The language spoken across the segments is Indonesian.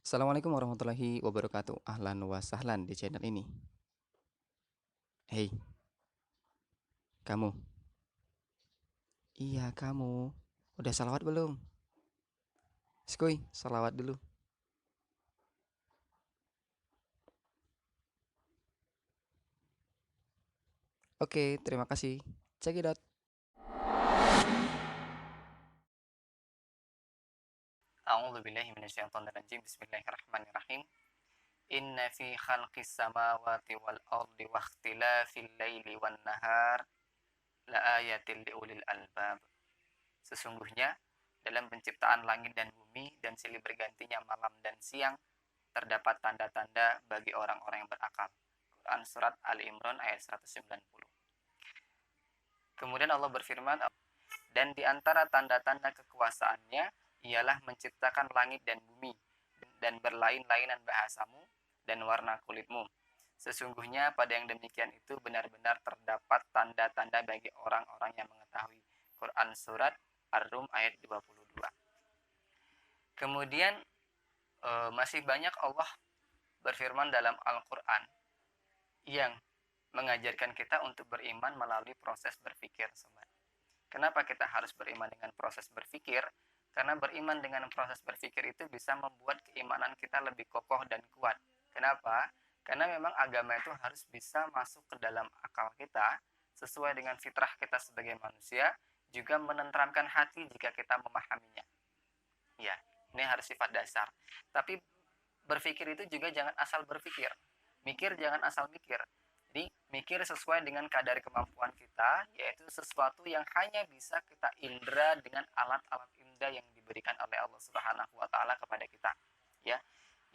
Assalamualaikum warahmatullahi wabarakatuh. Ahlan wa sahlan di channel ini. Hei, kamu. Iya, kamu. Udah salawat belum? Skuy, salawat dulu. Oke, terima kasih. Check it out. A'udzu billahi minasyaitonir rajim. Bismillahirrahmanirrahim. Inna fi khalqis samawati wal ardi wa ikhtilafil laili wan nahar la ayatil liulil albab. Sesungguhnya dalam penciptaan langit dan bumi dan silih bergantinya malam dan siang terdapat tanda-tanda bagi orang-orang yang berakal. Quran Surat Ali Imran ayat 190. Kemudian Allah berfirman, dan di antara tanda-tanda kekuasaannya ialah menciptakan langit dan bumi dan berlain-lainan bahasamu dan warna kulitmu. Sesungguhnya pada yang demikian itu benar-benar terdapat tanda-tanda bagi orang-orang yang mengetahui. Quran Surat Ar-Rum ayat 22. Kemudian masih banyak Allah berfirman dalam Al-Quran yang mengajarkan kita untuk beriman melalui proses berpikir. Kenapa kita harus beriman dengan proses berpikir? Karena beriman dengan proses berpikir itu bisa membuat keimanan kita lebih kokoh dan kuat. Kenapa? Karena memang agama itu harus bisa masuk ke dalam akal kita sesuai dengan fitrah kita sebagai manusia, juga menenteramkan hati jika kita memahaminya. Ya, ini harus sifat dasar. Tapi berpikir itu juga jangan asal berpikir. Mikir jangan asal mikir. Jadi mikir sesuai dengan kadar kemampuan kita, yaitu sesuatu yang hanya bisa kita indra dengan alat-alat indra yang diberikan oleh Allah Subhanahu wa taala kepada kita. Ya.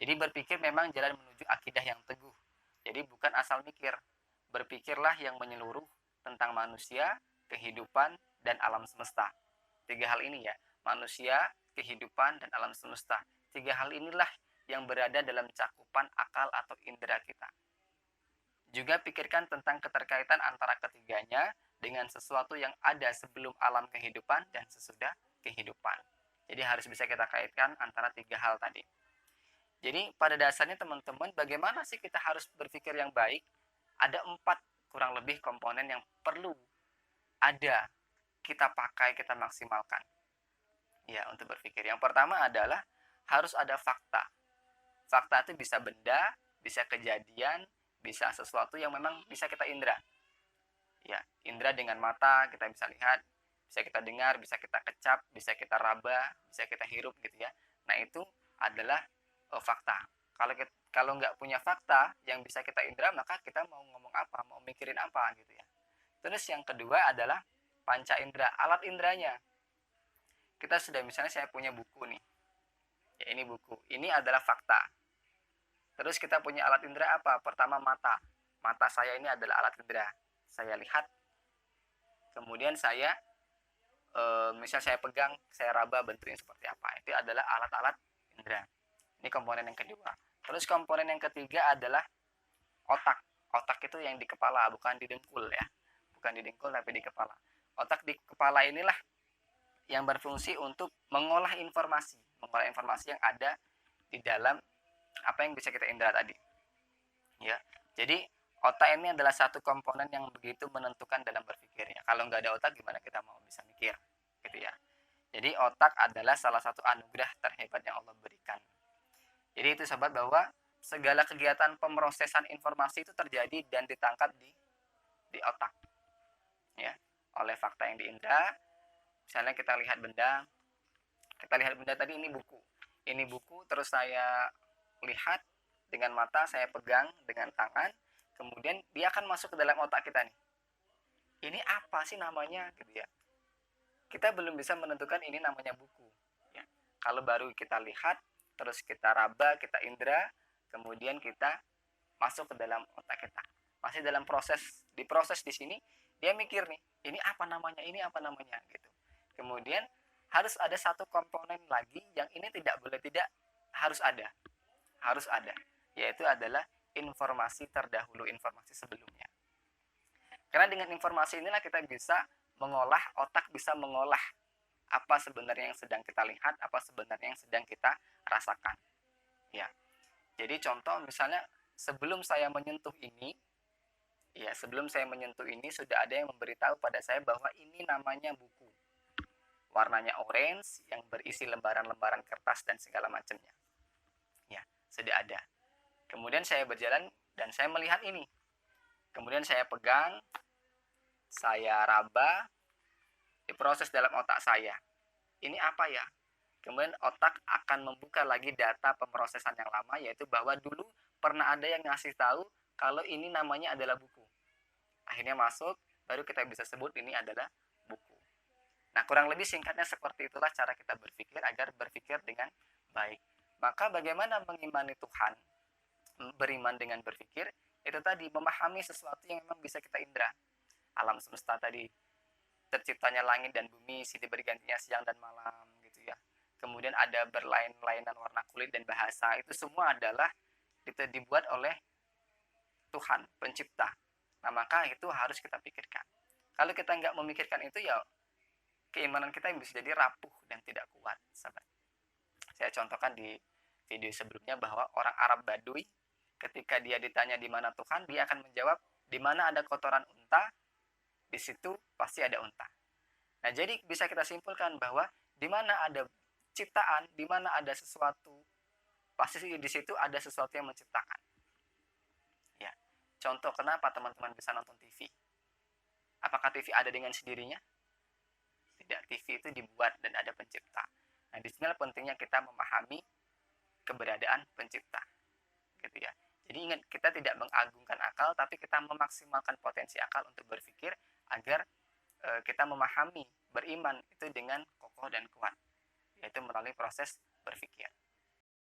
Jadi berpikir memang jalan menuju akidah yang teguh. Jadi bukan asal mikir. Berpikirlah yang menyeluruh tentang manusia, kehidupan, dan alam semesta. Tiga hal ini ya, manusia, kehidupan, dan alam semesta. Tiga hal inilah yang berada dalam cakupan akal atau indera kita. Juga pikirkan tentang keterkaitan antara ketiganya dengan sesuatu yang ada sebelum alam kehidupan dan sesudah kehidupan. Jadi harus bisa kita kaitkan antara tiga hal tadi. Jadi pada dasarnya teman-teman, bagaimana sih kita harus berpikir yang baik? Ada 4 kurang lebih komponen yang perlu ada kita pakai, kita maksimalkan. Ya, untuk berpikir. Yang pertama adalah harus ada fakta. Fakta itu bisa benda, bisa kejadian, bisa sesuatu yang memang bisa kita indra. Ya, indra dengan mata kita bisa lihat, bisa kita dengar, bisa kita kecap, bisa kita raba, bisa kita hirup gitu ya. Nah, itu adalah fakta. Kalau nggak punya fakta yang bisa kita indra, maka kita mau ngomong apa, mau mikirin apa gitu ya. Terus yang kedua adalah panca indera, alat indranya. Kita sudah, misalnya saya punya buku nih. Ya, ini buku. Ini adalah fakta. Terus kita punya alat indera apa? Pertama mata. Mata saya ini adalah alat indera. Saya lihat. Kemudian saya misal saya pegang, saya raba bentuknya seperti apa. Itu adalah alat-alat indera. Ini komponen yang kedua. Terus komponen yang ketiga adalah otak. Otak itu yang di kepala, bukan di dengkul ya. Bukan di dengkul tapi di kepala. Otak di kepala inilah yang berfungsi untuk mengolah informasi yang ada di dalam apa yang bisa kita indra tadi. Ya, jadi otak ini adalah satu komponen yang begitu menentukan dalam berpikirnya. Kalau nggak ada otak, gimana kita mau bisa mikir, gitu ya. Jadi otak adalah salah satu anugerah terhebat yang Allah berikan. Jadi itu sahabat, bahwa segala kegiatan pemrosesan informasi itu terjadi dan ditangkap di otak, ya, oleh fakta yang diindra. Misalnya kita lihat benda tadi, ini buku, terus saya lihat dengan mata, saya pegang dengan tangan, kemudian dia akan masuk ke dalam otak kita nih. Ini apa sih namanya gitu ya. Kita belum bisa menentukan ini namanya buku ya. Kalau baru kita lihat, terus kita raba, kita indra, kemudian kita masuk ke dalam otak kita. Masih dalam diproses di sini, dia mikir nih, ini apa namanya gitu. Kemudian harus ada satu komponen lagi yang ini tidak boleh tidak, harus ada, yaitu adalah informasi terdahulu, informasi sebelumnya. Karena dengan informasi inilah kita bisa mengolah, otak bisa mengolah apa sebenarnya yang sedang kita lihat, apa sebenarnya yang sedang kita rasakan. Ya, Jadi contoh misalnya sebelum saya menyentuh ini, ya sebelum saya menyentuh ini sudah ada yang memberitahu pada saya bahwa ini namanya buku. Warnanya orange yang berisi lembaran-lembaran kertas dan segala macamnya. Ya, sudah ada. Kemudian saya berjalan dan saya melihat ini. Kemudian saya pegang, saya raba, diproses dalam otak saya. Ini apa ya? Kemudian otak akan membuka lagi data pemrosesan yang lama, yaitu bahwa dulu pernah ada yang ngasih tahu kalau ini namanya adalah buku. Akhirnya masuk, baru kita bisa sebut ini adalah buku. Nah, kurang lebih singkatnya seperti itulah cara kita berpikir agar berpikir dengan baik. Maka bagaimana mengimani Tuhan? Beriman dengan berpikir, itu tadi memahami sesuatu yang memang bisa kita indra. Alam semesta tadi, terciptanya langit dan bumi, silih bergantinya siang dan malam, gitu ya. Kemudian ada berlain-lainan warna kulit dan bahasa, itu semua adalah dibuat oleh Tuhan, pencipta. Nah, maka itu harus kita pikirkan. Kalau kita nggak memikirkan itu, ya keimanan kita bisa jadi rapuh dan tidak kuat, sahabat. Saya contohkan di video sebelumnya bahwa orang Arab Baduy, ketika dia ditanya di mana Tuhan, dia akan menjawab, di mana ada kotoran unta, di situ pasti ada unta. Nah, jadi bisa kita simpulkan bahwa di mana ada ciptaan, di mana ada sesuatu, pasti di situ ada sesuatu yang menciptakan. Ya. Contoh kenapa teman-teman bisa nonton TV? Apakah TV ada dengan sendirinya? Tidak, TV itu dibuat dan ada pencipta. Nah, di sini pentingnya kita memahami keberadaan pencipta. Gitu ya. Jadi ingat, kita tidak mengagungkan akal, tapi kita memaksimalkan potensi akal untuk berpikir agar kita memahami, beriman itu dengan kokoh dan kuat, yaitu melalui proses berpikir.